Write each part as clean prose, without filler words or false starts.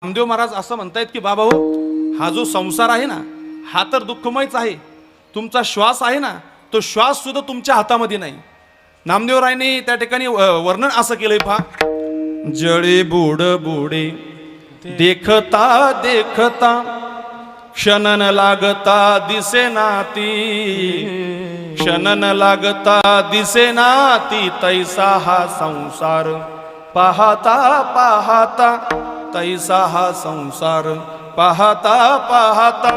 नामदेव महाराज असं म्हणतायत की बाबा हो, हा जो संसार आहे ना हा तर दुःखमयच आहे. तुमचा श्वास आहे ना तो श्वास सुद्धा तुमच्या हातामध्ये नाही. नामदेवरायने त्या ठिकाणी वर्णन असं केलंय पहा. जळे बुड बुडे देखता देखता क्षणन लागता दिसे नाती, क्षणन लागता दिसे नाती तैसा हा संसार पाहता पाहता, तैसा हा संसार पाहता पाहता.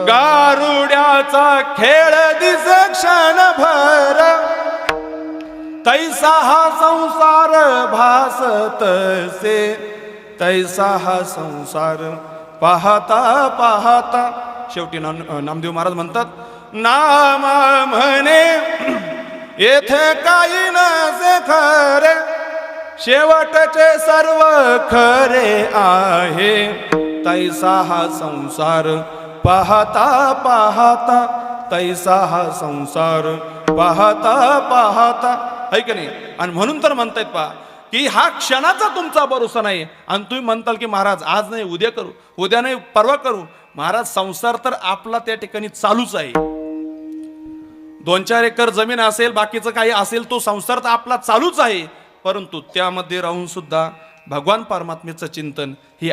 गारुड्याचा खेळ दिस क्षणभर, तैसा हा संसार भासतसे, तैसा हा संसार पाहता पाहता. शेवटी नामदेव महाराज म्हणतात, नाम म्हणे येथे काही नसे खरे, शेवटचे सर्व खरे आहे, तैसा हा संसार पाहता पाहता, तैसा हा संसार पाहता पाहता. है की नाही? आणि म्हणून तर म्हणतायत पहा की हा क्षणाचा तुमचा भरोसा नाही. आणि तुम्ही म्हणताल की महाराज आज नाही उद्या करू, उद्या नाही परवा करू. महाराज संसार तर आपला त्या ठिकाणी चालूच आहे. 2-4 एकर जमीन असेल, बाकीचं काही असेल, तो संसार तर आपला चालूच आहे. परंतु त्यामध्ये राहून सुद्धा भगवान परमात्म्याचं चिंतन ही